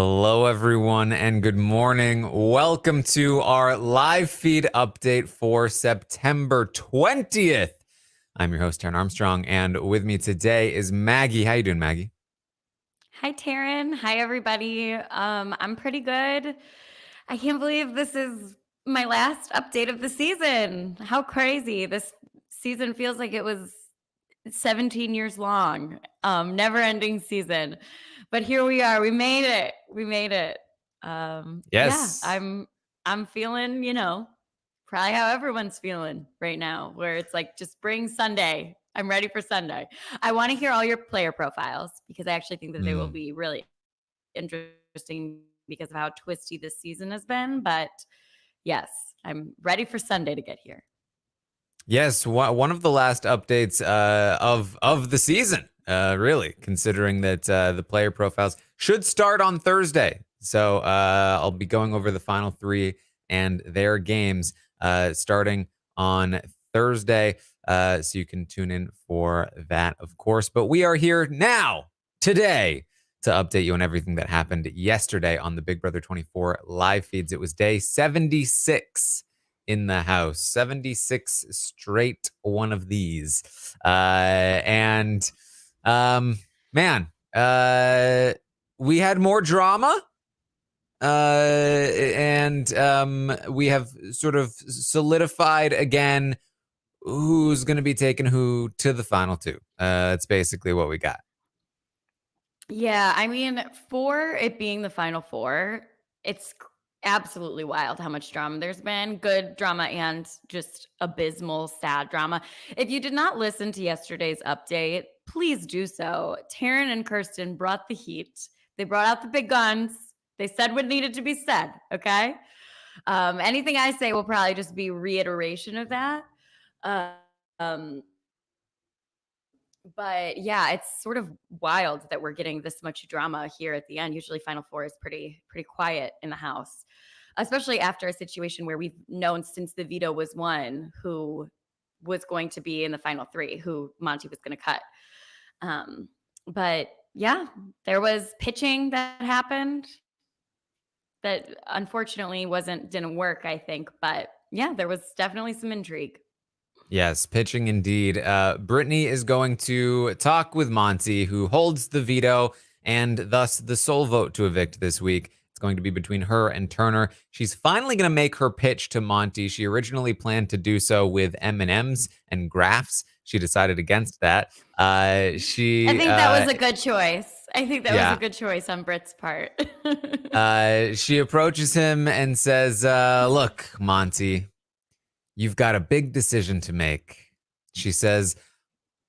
Hello, everyone, and good morning. Welcome to our live feed update for September 20th. I'm your host, Taran Armstrong, and with me today is Maggie. How you doing, Maggie? Hi, Taran. Hi, everybody. I'm pretty good. I can't believe this is my last update of the season. How crazy. This season feels like it was 17 years long. Never-ending season. But here we are. We made it. We made it. Yeah, Yes. I'm feeling, probably how everyone's feeling right now, where it's like just bring Sunday. I'm ready for Sunday. I want to hear all your player profiles because I actually think that they will Mm. be really interesting because of how twisty this season has been. But yes, I'm ready for Sunday to get here. Yes, one of the last updates of the season, really, considering that the player profiles should start on Thursday. So I'll be going over the final three and their games starting on Thursday. So you can tune in for that, of course. But we are here now, today, to update you on everything that happened yesterday on the Big Brother 24 live feeds. It was day 76 in the house, 76 straight one of these. And man, we had more drama. And we have sort of solidified again who's going to be taking who to the final two. That's basically what we got. Yeah, I mean, for it being the final four, it's absolutely wild how much drama there's been. Good drama and just abysmal, sad drama. If you did not listen to yesterday's update, please do so. Taran and Kirsten brought the heat. They brought out the big guns. They said what needed to be said, okay? Anything I say will probably just be reiteration of that. Um, but yeah, it's sort of wild that we're getting this much drama here at the end. Usually Final Four is pretty quiet in the house, especially after a situation where we've known since the veto was won who was going to be in the final three, who Monty was going to cut. But yeah, there was pitching that happened that unfortunately didn't work, I think. But yeah, there was definitely some intrigue. Yes, pitching indeed. Brittany is going to talk with Monty, who holds the veto and thus the sole vote to evict this week. It's going to be between her and Turner. She's finally going to make her pitch to Monty. She originally planned to do so with M&Ms and graphs. She decided against that. I think that was a good choice. I think that was a Yeah. good choice on Britt's part. She approaches him and says, look, Monty, you've got a big decision to make. She says,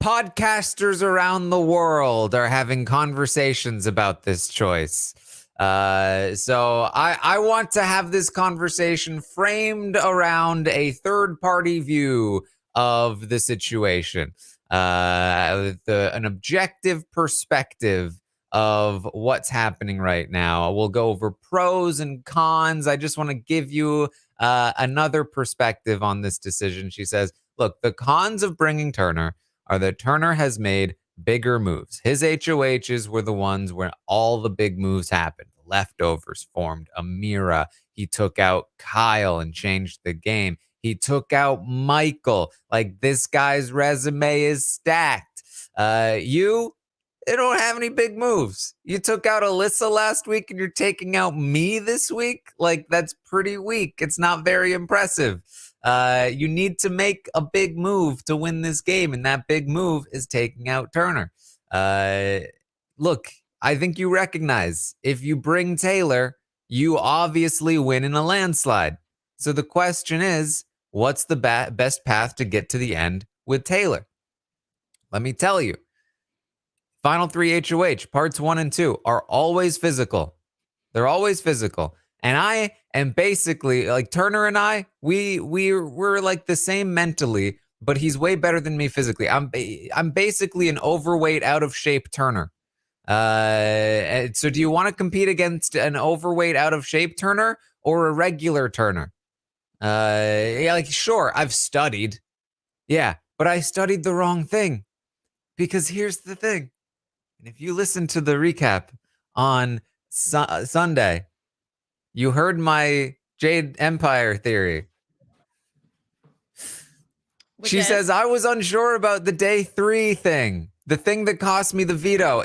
podcasters around the world are having conversations about this choice. So I want to have this conversation framed around a third-party view of the situation, an objective perspective of what's happening right now. We'll go over pros and cons. I just want to give you another perspective on this decision. She says, look, the cons of bringing Turner are that Turner has made bigger moves. His HOHs were the ones where all the big moves happened. The leftovers formed Amira. He took out Kyle and changed the game. He took out Michael. Like, this guy's resume is stacked. They don't have any big moves. You took out Alyssa last week and you're taking out me this week? Like, that's pretty weak. It's not very impressive. You need to make a big move to win this game, and that big move is taking out Turner. Look, I think you recognize if you bring Taylor, you obviously win in a landslide. So the question is, what's the best path to get to the end with Taylor? Let me tell you. Final three HOH, parts 1 and 2, are always physical. They're always physical. And I am basically, like, Turner and I, we're like the same mentally, but he's way better than me physically. I'm basically an overweight, out of shape Turner. So do you want to compete against an overweight, out of shape Turner or a regular Turner? Yeah, like, sure, I've studied. Yeah, but I studied the wrong thing. Because here's the thing. And if you listen to the recap on Sunday. You heard my Jade Empire theory. She says, I was unsure about the day 3 thing. The thing that cost me the veto.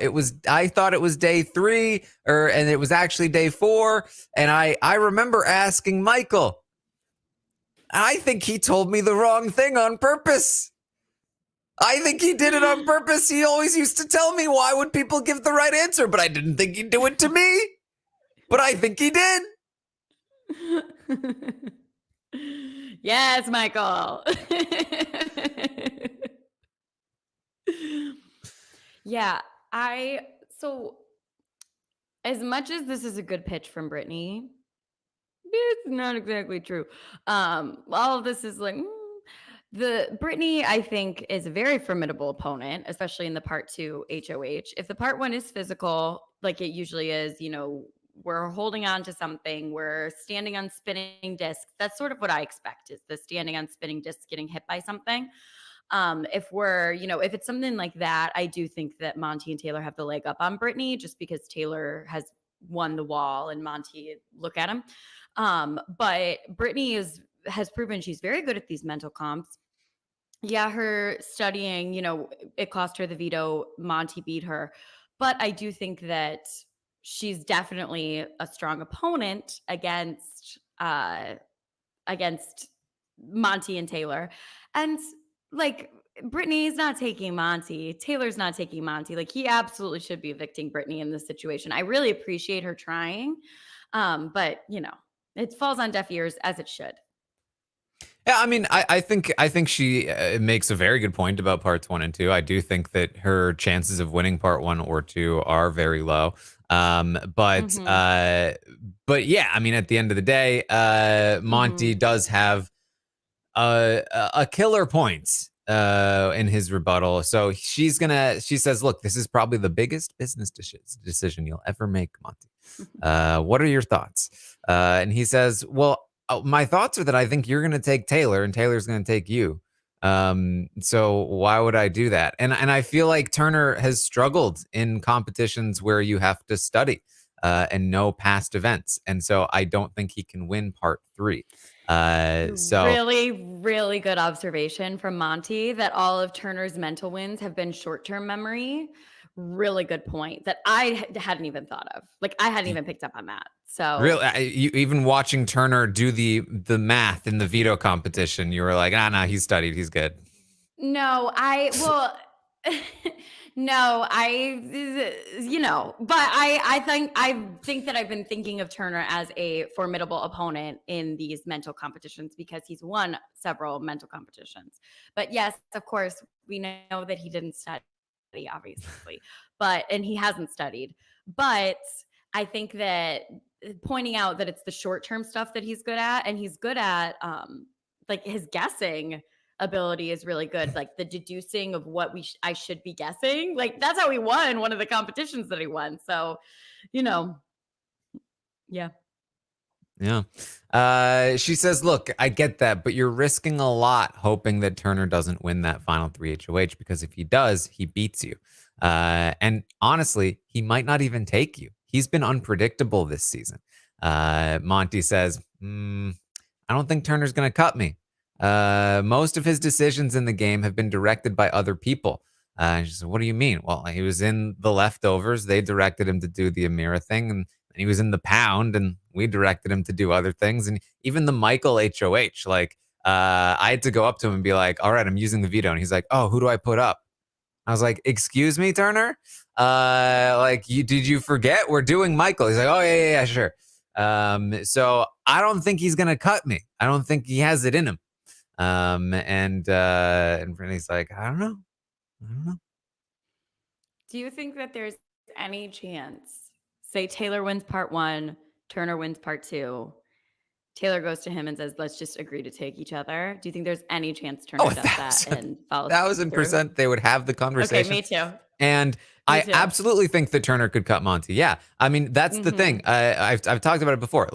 I thought it was day 3, and it was actually day 4. And I remember asking Michael. I think he told me the wrong thing on purpose. I think he did it on purpose. He always used to tell me, why would people give the right answer? But I didn't think he'd do it to me. But I think he did. Yes, Michael. Yeah, so as much as this is a good pitch from Brittany, it's not exactly true. All of this is like the Brittany, I think, is a very formidable opponent, especially in the part 2 HOH. If the part 1 is physical, like it usually is, we're holding on to something, we're standing on spinning discs. That's sort of what I expect, is the standing on spinning discs getting hit by something. If it's something like that, I do think that Monty and Taylor have the leg up on Brittany, just because Taylor has won the wall and Monty, look at him. But Brittany has proven she's very good at these mental comps. Yeah, her studying, it cost her the veto. Monty beat her. But I do think that she's definitely a strong opponent against Monty and Taylor. And like, Brittany's not taking Monty. Taylor's not taking Monty. Like, he absolutely should be evicting Brittany in this situation. I really appreciate her trying. But it falls on deaf ears, as it should. Yeah, I mean, I think she makes a very good point about parts 1 and 2. I do think that her chances of winning part 1 or 2 are very low. But yeah, I mean, at the end of the day, Monty does have a killer point in his rebuttal. So she says, look, this is probably the biggest business decision you'll ever make, Monty. What are your thoughts? And he says, well, my thoughts are that I think you're going to take Taylor and Taylor's going to take you. So why would I do that? And I feel like Turner has struggled in competitions where you have to study and know past events. And so I don't think he can win part 3. Really, really good observation from Monty that all of Turner's mental wins have been short-term memory. Really good point that I hadn't even thought of. Like, I hadn't even picked up on that. So really, even watching Turner do the math in the veto competition, you were like, no, he's studied, he's good. No, but I think that I've been thinking of Turner as a formidable opponent in these mental competitions because he's won several mental competitions. But yes, of course, we know that he didn't study, obviously, and he hasn't studied. But I think that pointing out that it's the short-term stuff that he's good at, and he's good at like his guessing ability is really good. Like the deducing of what I should be guessing. Like that's how he won one of the competitions that he won. So, yeah. Yeah. She says, look, I get that, but you're risking a lot hoping that Turner doesn't win that final 3 HOH, because if he does, he beats you. And honestly, he might not even take you. He's been unpredictable this season. Monty says, I don't think Turner's going to cut me. Most of his decisions in the game have been directed by other people. She said, what do you mean? Well, he was in the leftovers. They directed him to do the Amira thing. And he was in the pound, and we directed him to do other things. And even the Michael HOH, like, I had to go up to him and be like, all right, I'm using the veto. And he's like, oh, who do I put up? I was like, excuse me, Turner? Did you forget? We're doing Michael. He's like, oh, yeah, sure. So I don't think he's going to cut me. I don't think he has it in him. And Brittany's like, I don't know. Do you think that there's any chance, say Taylor wins part 1, Turner wins part 2, Taylor goes to him and says, let's just agree to take each other? Do you think there's any chance Turner does that and follows 1,000% they would have the conversation. Okay, me too. And I absolutely think that Turner could cut Monty. Yeah. I mean, that's the thing. I've talked about it before.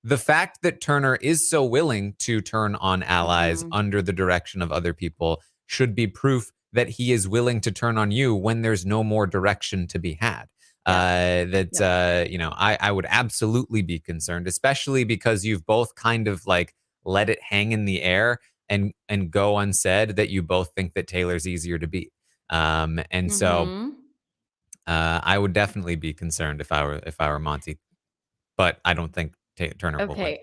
The fact that Turner is so willing to turn on allies under the direction of other people should be proof that he is willing to turn on you when there's no more direction to be had. I would absolutely be concerned, especially because you've both kind of like let it hang in the air and go unsaid that you both think that Taylor's easier to beat. And so Mm-hmm. I would definitely be concerned if I were Monty, but I don't think Turner will win. Okay.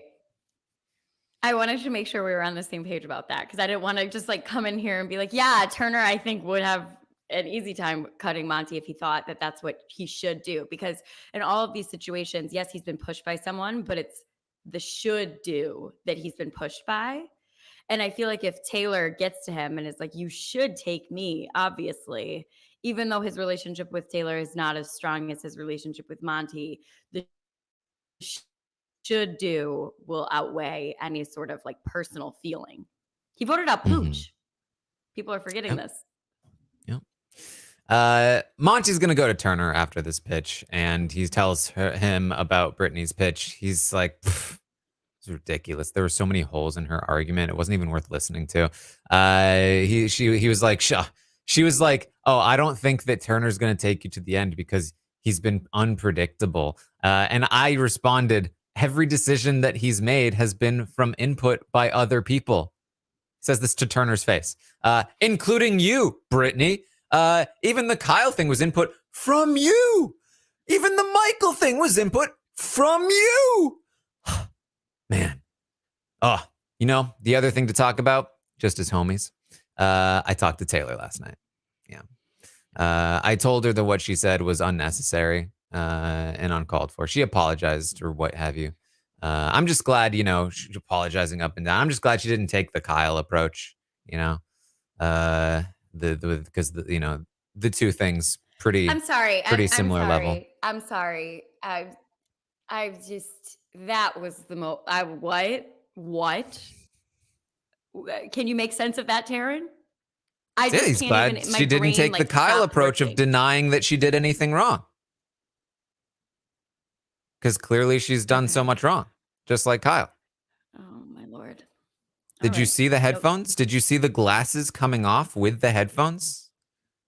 I wanted to make sure we were on the same page about that because I didn't want to just like come in here and be like, yeah, Turner, I think would have an easy time cutting Monty if he thought that that's what he should do. Because in all of these situations, yes, he's been pushed by someone, but it's the should do that he's been pushed by. And I feel like if Taylor gets to him and is like, you should take me, obviously, even though his relationship with Taylor is not as strong as his relationship with Monty, the should do will outweigh any sort of like personal feeling. He voted out Mm-hmm. Pooch. People are forgetting Yep. this. Yep. Monty's gonna go to Turner after this pitch, and he tells him about Brittany's pitch. He's like, it's ridiculous. There were so many holes in her argument. It wasn't even worth listening to. He was like, she was like, oh, I don't think that Turner's gonna take you to the end because he's been unpredictable. And I responded, every decision that he's made has been from input by other people. Says this to Turner's face, including you, Brittany. Even the Kyle thing was input from you. Even the Michael thing was input from you. Man. Oh, the other thing to talk about, just as homies, I talked to Taylor last night. Yeah. I told her that what she said was unnecessary and uncalled for. She apologized or what have you. I'm just glad, she's apologizing up and down. I'm just glad she didn't take the Kyle approach, because the two things I'm sorry. pretty I'm similar level. sorry. I'm sorry. I've just that was the most. What? Can you make sense of that, Taran? I Yeah, just he's can't glad even. My she didn't brain take the like Kyle stopped approach of working. denying that she did anything wrong. Because clearly she's done so Okay. much wrong, just like Kyle. Oh my lord. Did you see the headphones? Did you see the glasses coming off with the headphones?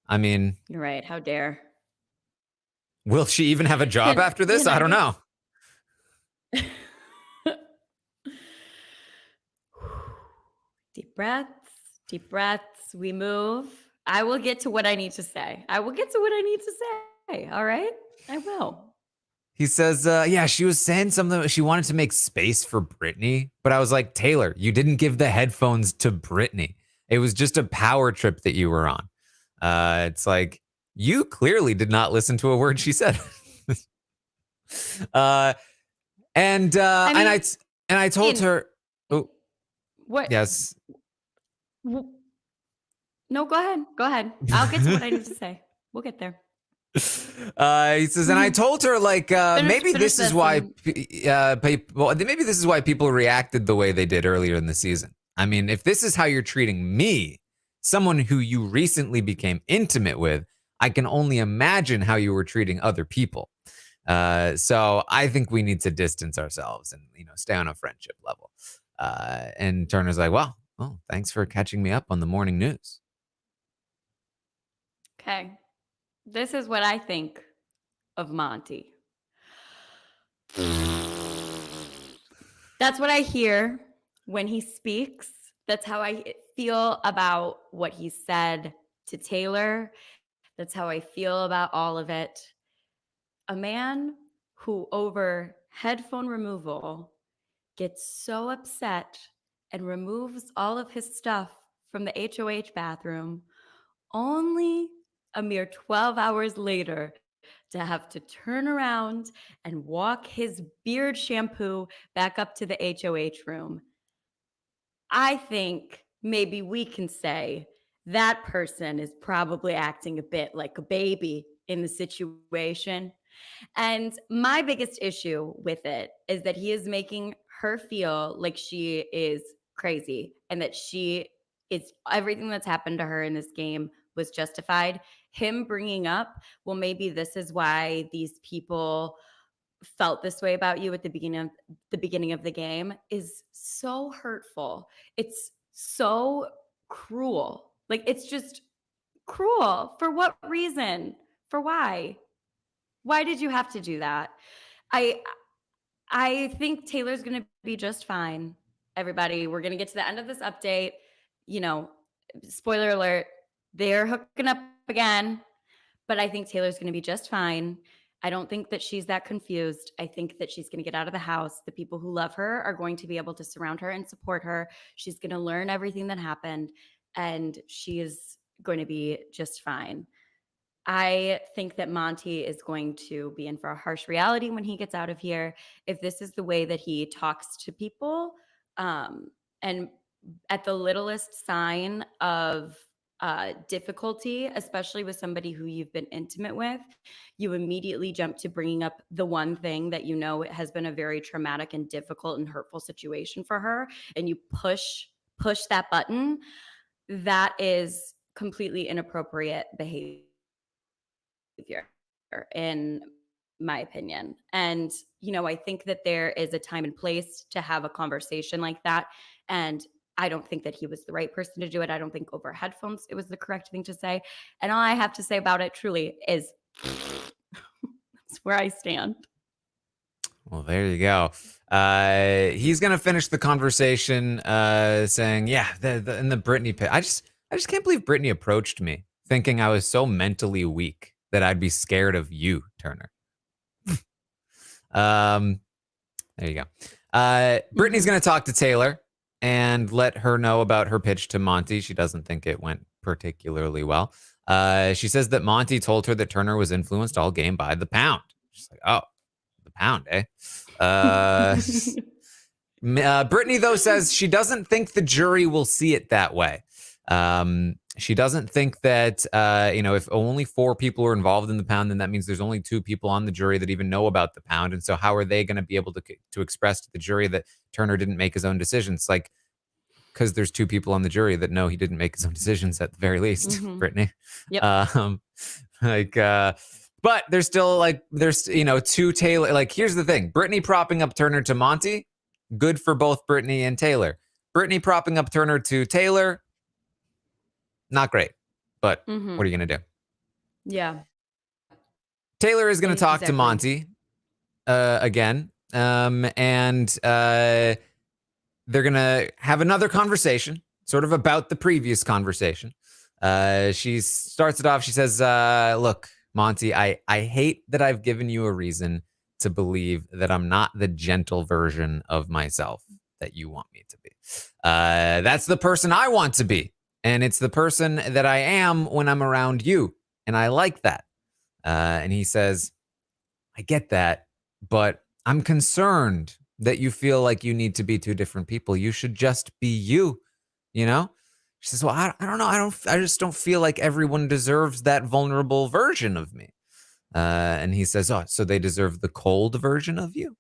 I mean, You're right. How dare? will she even have a job after this? I don't know. Deep breaths, deep breaths. We move. I will get to what I need to say. All right. I will. He says, yeah, she was saying something. She wanted to make space for Brittany. But I was like, Taylor, you didn't give the headphones to Brittany. It was just a power trip that you were on. It's like, you clearly did not listen to a word she said. And I told her, oh, what? yes. No, go ahead. Go ahead. I'll get to what I need to say. We'll get there. He says, and I told her, like, maybe this is why people reacted the way they did earlier in the season. I mean, if this is how you're treating me, someone who you recently became intimate with, I can only imagine how you were treating other people. So I think we need to distance ourselves and, stay on a friendship level. And Turner's like, well, thanks for catching me up on the morning news. Okay. This is what I think of Monty. That's what I hear when he speaks. That's how I feel about what he said to Taylor. That's how I feel about all of it. A man who, over headphone removal, gets so upset and removes all of his stuff from the HOH bathroom, only a mere 12 hours later to have to turn around and walk his beard shampoo back up to the HOH room. I think maybe we can say that person is probably acting a bit like a baby in the situation. And my biggest issue with it is that he is making her feel like she is crazy and that she is everything that's happened to her in this game was justified. Him bringing up, well, maybe this is why these people felt this way about you at the beginning of the game is so hurtful. It's so cruel. Like it's just cruel. For what reason? For why? Why did you have to do that? I think Taylor's gonna be just fine. Everybody, we're gonna get to the end of this update. You know, spoiler alert, they're hooking up again, but I think Taylor's gonna be just fine. I don't think that she's that confused. I think that she's gonna get out of the house. The people who love her are going to be able to surround her and support her. She's gonna learn everything that happened, and she is going to be just fine. I think that Monty is going to be in for a harsh reality when he gets out of here. If this is the way that he talks to people, and at the littlest sign of difficulty, especially with somebody who you've been intimate with, you immediately jump to bringing up the one thing that you know has been a very traumatic and difficult and hurtful situation for her, and you push that button. That is completely inappropriate behavior, in my opinion. And, I think that there is a time and place to have a conversation like that. And I don't think that he was the right person to do it. I don't think over headphones it was the correct thing to say. And all I have to say about it truly is that's where I stand. Well, there you go. He's gonna finish the conversation saying, "Yeah, in the Brittany pit. I just can't believe Brittany approached me thinking I was so mentally weak that I'd be scared of you, Turner." There you go. Brittany's gonna talk to Taylor and let her know about her pitch to Monty. She doesn't think it went particularly well. She says that Monty told her that Turner was influenced all game by the pound. She's like, "Oh, the pound, eh?" Brittany, though, says she doesn't think the jury will see it that way. She doesn't think that, if only 4 people are involved in the pound, then that means there's only 2 people on the jury that even know about the pound. And so how are they going to be able to express to the jury that Turner didn't make his own decisions? Like, because there's 2 people on the jury that know he didn't make his own decisions at the very least, Brittany. Yep. But there's still there's 2 Taylor. Like, here's the thing: Brittany propping up Turner to Monty, good for both Brittany and Taylor. Brittany propping up Turner to Taylor, not great. But what are you gonna do? Yeah. Taylor is gonna talk to Monty again, and they're gonna have another conversation, sort of about the previous conversation. She starts it off. She says, "Look, Monty, I hate that I've given you a reason to believe that I'm not the gentle version of myself that you want me to be. That's the person I want to be. And it's the person that I am when I'm around you. And I like that." And he says, "I get that, but I'm concerned that you feel like you need to be 2 different people. You should just be you, you know?" She says, "Well, I don't know. I just don't feel like everyone deserves that vulnerable version of me." And he says, "Oh, so they deserve the cold version of you?"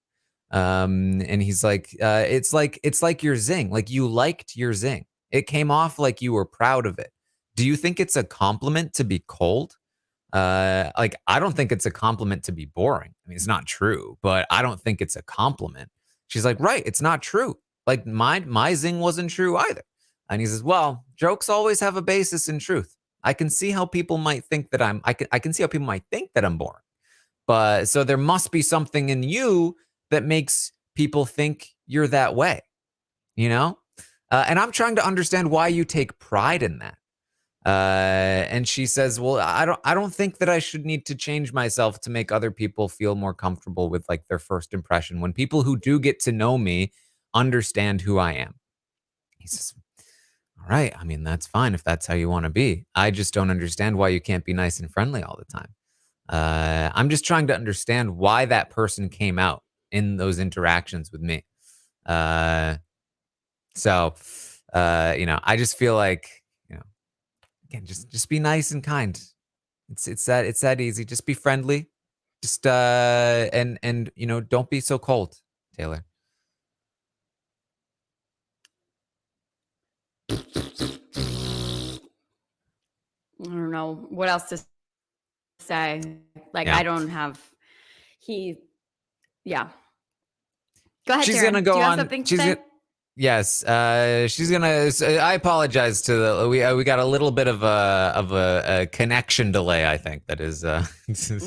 And he's like, it's like your zing. Like, you liked your zing. It came off like you were proud of it. Do you think it's a compliment to be cold? I don't think it's a compliment to be boring. I mean, it's not true, but I don't think it's a compliment." She's like, "Right, it's not true. Like, my zing wasn't true either." And he says, "Well, jokes always have a basis in truth. I can see how people might think that I can see how people might think that I'm boring. But so there must be something in you that makes people think you're that way, you know? And I'm trying to understand why you take pride in that." And she says, "Well, I don't think that I should need to change myself to make other people feel more comfortable with like their first impression when people who do get to know me understand who I am." He says, "All right. I mean, that's fine if that's how you want to be. I just don't understand why you can't be nice and friendly all the time. I'm just trying to understand why that person came out in those interactions with me." I just feel like, again, just be nice and kind. It's that easy. Just be friendly. Just and don't be so cold, Taylor. I don't know what else to say. Like, Yeah. I don't have yeah. Go ahead, She's Taran. gonna go Do you have on. something to say? Yes, she's gonna. I apologize to the. We got a little bit of a connection delay. I think that is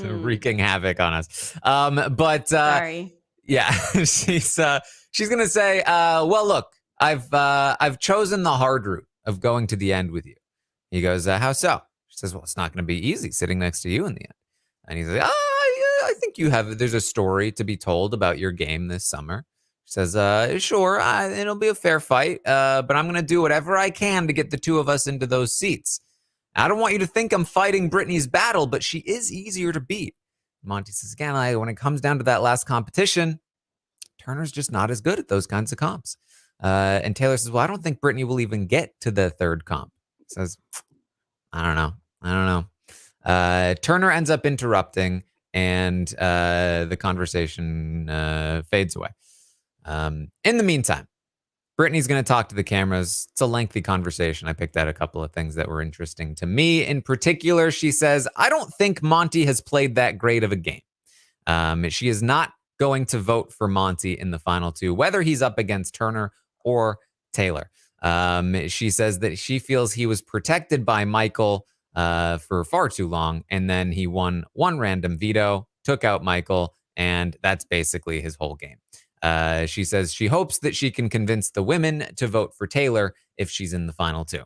wreaking havoc on us. But Sorry. yeah, she's gonna say, well, look, I've chosen the hard route of going to the end with you. He goes, how so? She says, well, it's not gonna be easy sitting next to you in the end. And he's like, yeah, I think you have. There's a story to be told about your game this summer. She says, sure, it'll be a fair fight, but I'm gonna do whatever I can to get the two of us into those seats. I don't want you to think I'm fighting Brittany's battle, but she is easier to beat. Monty says, again, when it comes down to that last competition, Turner's just not as good at those kinds of comps. And Taylor says, well, I don't think Brittany will even get to the third comp. Says, I don't know. Turner ends up interrupting, and the conversation fades away. In the meantime, Brittany's going to talk to the cameras. It's a lengthy conversation. I picked out a couple of things that were interesting to me. In particular, she says, I don't think Monty has played that great of a game. She is not going to vote for Monty in the final two, whether he's up against Turner or Taylor. She says that she feels he was protected by Michael for far too long, and then he won one random veto, took out Michael, and that's basically his whole game. She says she hopes that she can convince the women to vote for Taylor if she's in the final two.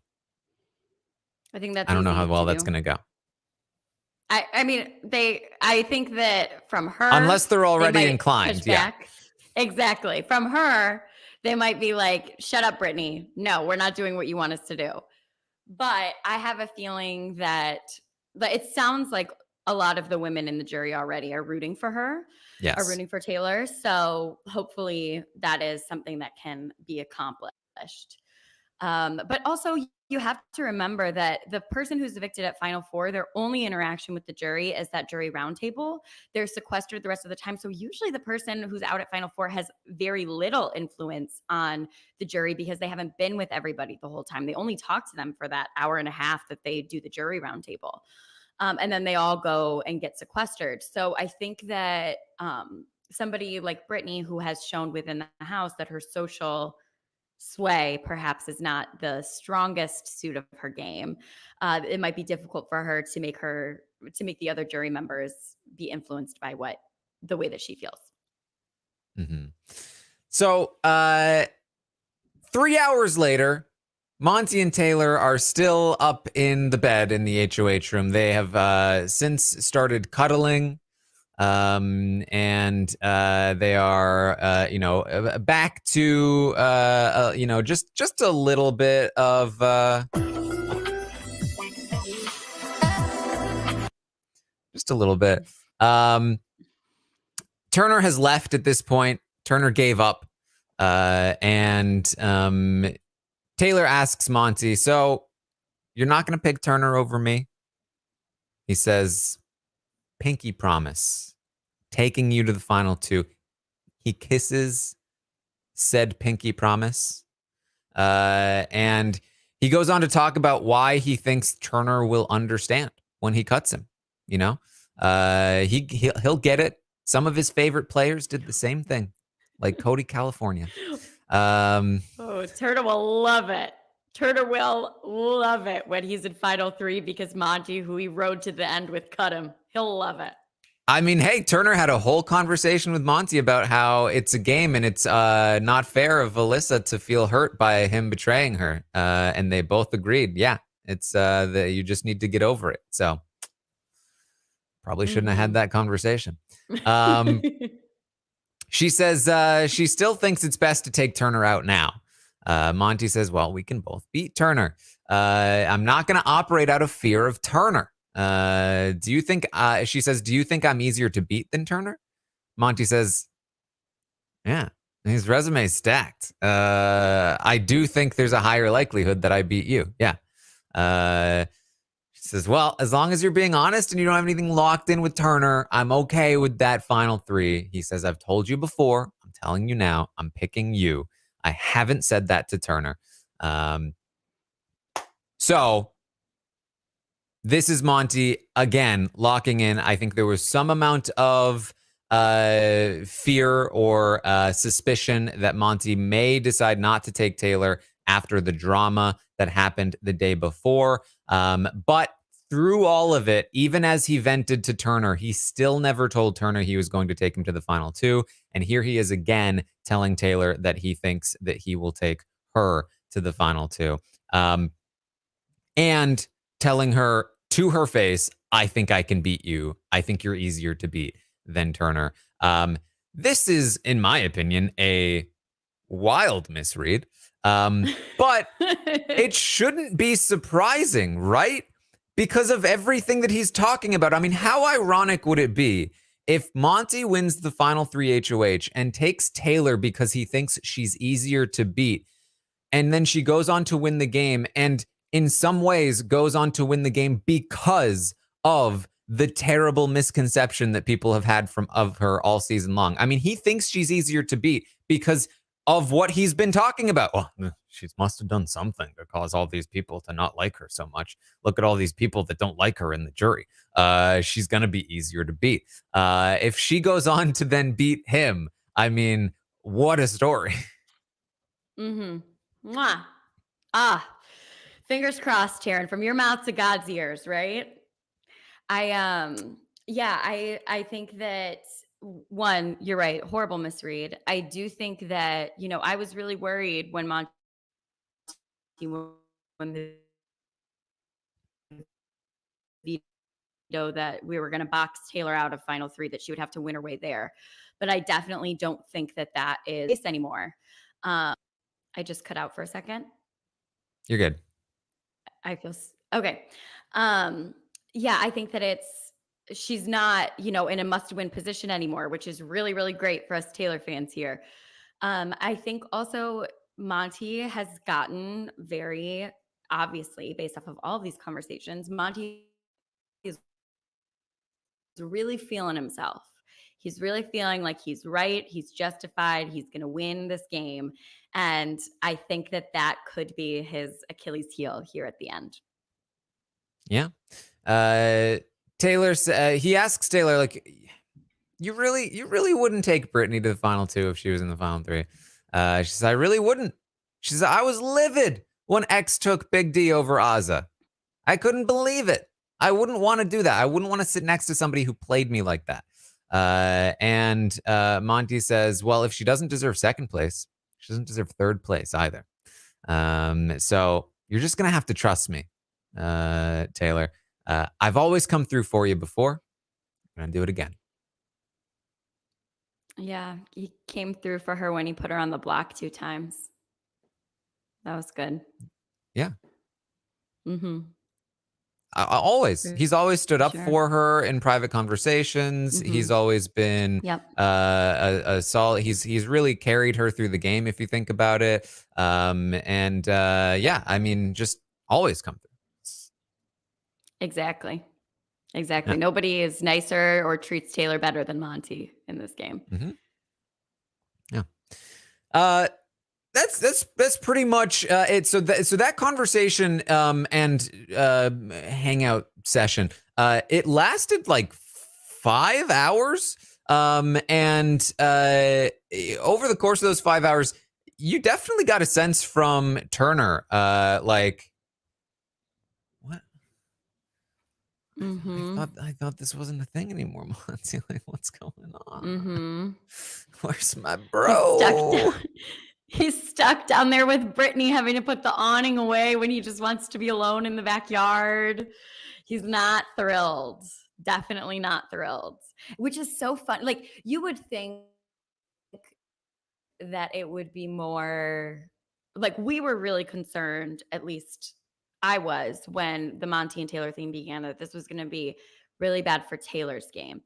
I think that's. I don't know how well that's going to go. I mean, I think that from her, unless they're already inclined, yeah, exactly. From her, they might be like, "Shut up, Brittany. No, we're not doing what you want us to do." But I have a feeling that it sounds like a lot of the women in the jury already are rooting for her. Yes. Are rooting for Taylor. So hopefully that is something that can be accomplished. But also you have to remember that the person who's evicted at Final Four, their only interaction with the jury is that jury roundtable. They're sequestered the rest of the time. So usually the person who's out at Final Four has very little influence on the jury because they haven't been with everybody the whole time. They only talk to them for that hour and a half that they do the jury roundtable. And then they all go and get sequestered. So I think that somebody like Brittany, who has shown within the house that her social sway perhaps is not the strongest suit of her game, it might be difficult for her to make the other jury members be influenced by the way that she feels. Mm-hmm. So 3 hours later, Monty and Taylor are still up in the bed in the HOH room. They have since started cuddling, and they are, back to, just a little bit of, just a little bit. Turner has left at this point. Turner gave up, and Taylor asks Monty, so you're not going to pick Turner over me? He says, pinky promise, taking you to the final two. He kisses said pinky promise. And he goes on to talk about why he thinks Turner will understand when he cuts him. He'll get it. Some of his favorite players did the same thing, like Cody California. Turner will love it. Turner will love it when he's in final three because Monty, who he rode to the end with, cut him. He'll love it. I mean, hey, Turner had a whole conversation with Monty about how it's a game and it's not fair of Alyssa to feel hurt by him betraying her. And they both agreed. Yeah, it's that you just need to get over it. So probably shouldn't have had that conversation. She says she still thinks it's best to take Turner out now. Monty says, well, we can both beat Turner. I'm not going to operate out of fear of Turner. Do you think, she says, do you think I'm easier to beat than Turner? Monty says, yeah, his resume is stacked. I do think there's a higher likelihood that I beat you. Yeah. She says, well, as long as you're being honest and you don't have anything locked in with Turner, I'm okay with that final three. He says, I've told you before. I'm telling you now, I'm picking you. I haven't said that to Turner. So this is Monty again locking in. I think there was some amount of fear or suspicion that Monty may decide not to take Taylor after the drama that happened the day before. But through all of it, even as he vented to Turner, he still never told Turner he was going to take him to the final two. And here he is again telling Taylor that he thinks that he will take her to the final two. And telling her to her face, I think I can beat you. I think you're easier to beat than Turner. This is, in my opinion, a wild misread. But it shouldn't be surprising, right? Because of everything that he's talking about. I mean, how ironic would it be if Monty wins the final 3 HOH and takes Taylor because he thinks she's easier to beat, and then she goes on to win the game, and in some ways goes on to win the game because of the terrible misconception that people have had of her all season long. I mean, he thinks she's easier to beat because of what he's been talking about. Well, she must have done something to cause all these people to not like her so much. Look at all these people that don't like her in the jury. She's going to be easier to beat. If she goes on to then beat him, I mean, what a story. Mm-hmm. Mwah. Ah, fingers crossed, Taran, from your mouth to God's ears, right? I think that one, you're right, horrible misread. I do think that, I was really worried when Monty won the veto that we were going to box Taylor out of final three, that she would have to win her way there. But I definitely don't think that is anymore. I just cut out for a second. You're good. I feel okay. I think that she's not, in a must-win position anymore, which is really, really great for us Taylor fans here. I think also Monty has gotten very obviously, based off of all of these conversations, Monty is really feeling himself. He's really feeling like he's right. He's justified. He's going to win this game. And I think that could be his Achilles heel here at the end. Yeah. He asks Taylor, like, you really wouldn't take Brittany to the final two if she was in the final three. She says, I really wouldn't. She says, I was livid when X took Big D over Azah. I couldn't believe it. I wouldn't want to do that. I wouldn't want to sit next to somebody who played me like that. And Monty says, well, if she doesn't deserve second place, she doesn't deserve third place either. So you're just going to have to trust me, Taylor. I've always come through for you before. I'm going to do it again. Yeah, he came through for her when he put her on the block 2 times. That was good. Yeah. Mm-hmm. He's always stood up for her in private conversations. Mm-hmm. He's always been a solid. He's really carried her through the game, if you think about it. I mean, just always come through. Exactly. Yeah. Nobody is nicer or treats Taylor better than Monty in this game. Mm-hmm. Yeah. That's pretty much it. So that conversation and hangout session, it lasted like 5 hours. And over the course of those 5 hours, you definitely got a sense from Turner, like, what? Mm-hmm. I thought this wasn't a thing anymore, Monty. Like, what's going on? Mm-hmm. Where's my bro? He's stuck down there with Brittany, having to put the awning away when he just wants to be alone in the backyard. He's not thrilled. Definitely not thrilled. Which is so fun. Like, you would think that it would be more like, we were really concerned, at least I was, when the Monty and Taylor thing began, that this was going to be really bad for Taylor's game.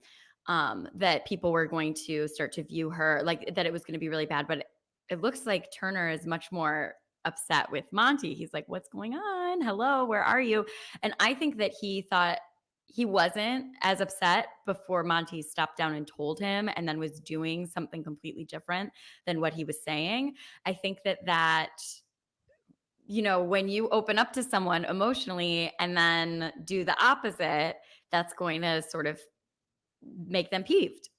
That people were going to start to view her like that, it was going to be really bad. But it looks like Turner is much more upset with Monty. He's like, what's going on? Hello, where are you? And I think that he thought he wasn't as upset before Monty stopped down and told him, and then was doing something completely different than what he was saying. I think that when you open up to someone emotionally and then do the opposite, that's going to sort of make them peeved.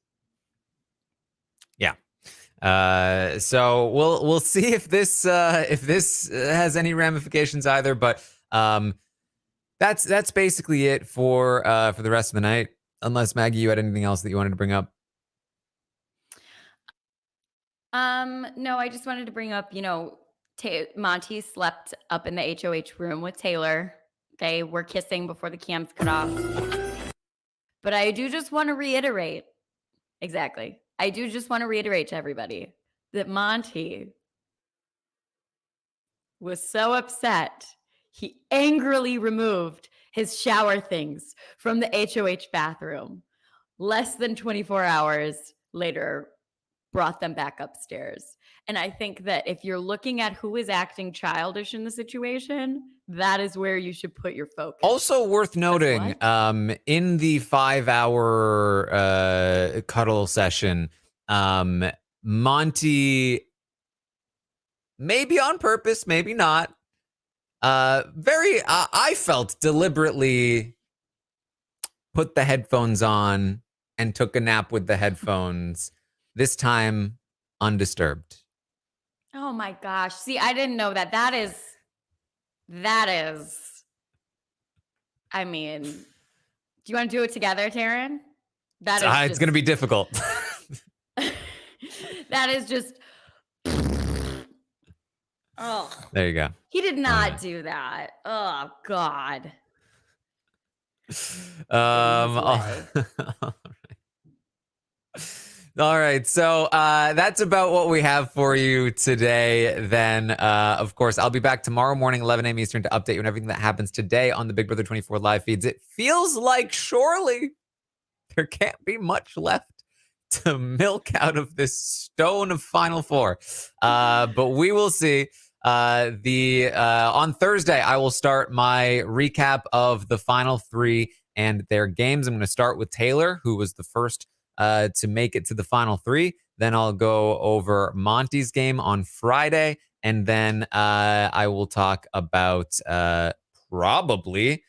So we'll see if this has any ramifications either. But that's basically it for the rest of the night. Unless Maggie, you had anything else that you wanted to bring up? No, I just wanted to bring up, Monty slept up in the HOH room with Taylor. They were kissing before the cams cut off. But I do just want to reiterate, exactly. I do just want to reiterate to everybody that Monty was so upset, he angrily removed his shower things from the HOH bathroom. Less than 24 hours later, brought them back upstairs. And I think that if you're looking at who is acting childish in the situation, that is where you should put your focus. Also worth noting, in the 5-hour cuddle session, Monty, maybe on purpose, maybe not, I felt deliberately put the headphones on and took a nap with the headphones, this time undisturbed. Oh my gosh. See, I didn't know that. That is, I mean, do you want to do it together, Taran? It's going to be difficult. That is just, oh. There you go. He did not do that. Oh, God. All right. So that's about what we have for you today. Then, of course, I'll be back tomorrow morning, 11 a.m. Eastern, to update you on everything that happens today on the Big Brother 24 live feeds. It feels like surely there can't be much left to milk out of this stone of Final Four. But we will see. On Thursday, I will start my recap of the final three and their games. I'm going to start with Taylor, who was the first to make it to the final three. Then I'll go over Monty's game on Friday. And then I will talk about probably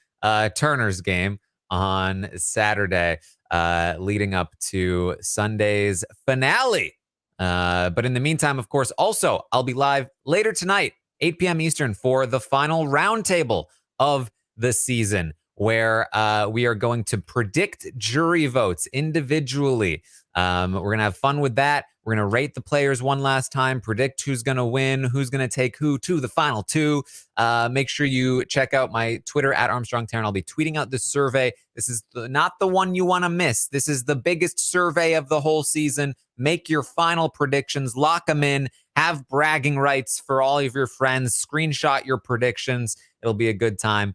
Turner's game on Saturday, leading up to Sunday's finale. But in the meantime, of course, also, I'll be live later tonight, 8 p.m. Eastern, for the final roundtable of the season, where we are going to predict jury votes individually. We're going to have fun with that. We're going to rate the players one last time, predict who's going to win, who's going to take who to the final two. Make sure you check out my Twitter at Armstrong Taran. I'll be tweeting out this survey. This is not the one you want to miss. This is the biggest survey of the whole season. Make your final predictions, lock them in, have bragging rights for all of your friends, screenshot your predictions. It'll be a good time.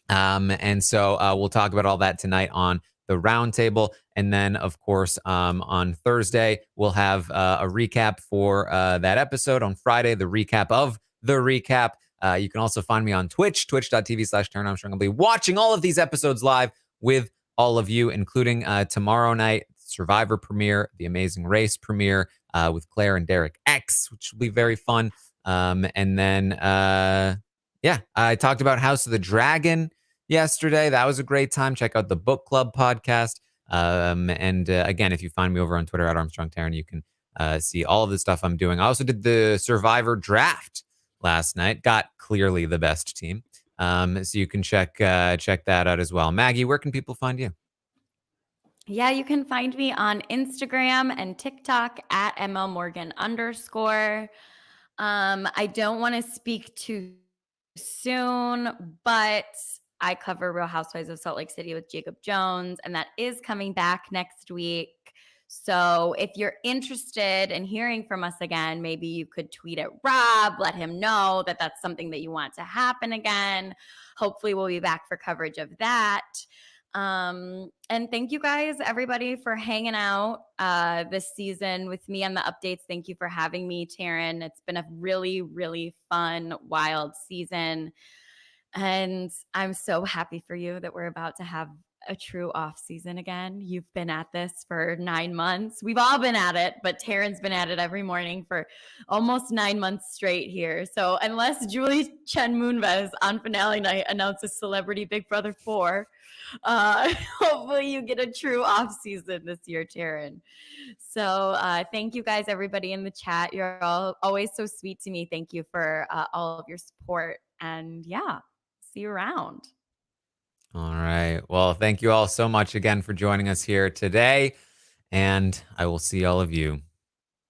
And so we'll talk about all that tonight on the roundtable. And then, of course, on Thursday, we'll have a recap for that episode. On Friday, the recap of the recap. You can also find me on Twitch, twitch.tv/Taran Armstrong. I'll be watching all of these episodes live with all of you, including tomorrow night, Survivor premiere, The Amazing Race premiere with Claire and Derek X, which will be very fun. And then, I talked about House of the Dragon yesterday. That was a great time. Check out the book club podcast. And again, if you find me over on Twitter at Armstrong Taran, you can see all of the stuff I'm doing. I also did the Survivor draft last night. Got clearly the best team. So you can check that out as well. Maggie, where can people find you? Yeah, you can find me on Instagram and TikTok at MLMorgan_. I don't want to speak too soon, but I cover Real Housewives of Salt Lake City with Jacob Jones, and that is coming back next week. So if you're interested in hearing from us again, maybe you could tweet at Rob, let him know that that's something that you want to happen again. Hopefully we'll be back for coverage of that. And thank you guys, everybody, for hanging out this season with me on the updates. Thank you for having me, Taran. It's been a really, really fun, wild season. And I'm so happy for you that we're about to have a true off season again. You've been at this for 9 months. We've all been at it, but Taran's been at it every morning for almost 9 months straight here. So unless Julie Chen Moonves on finale night announces Celebrity Big Brother 4, hopefully you get a true off season this year, Taran. So thank you guys, everybody in the chat. You're all always so sweet to me. Thank you for all of your support. And yeah, see you around. All right. Well, thank you all so much again for joining us here today. And I will see all of you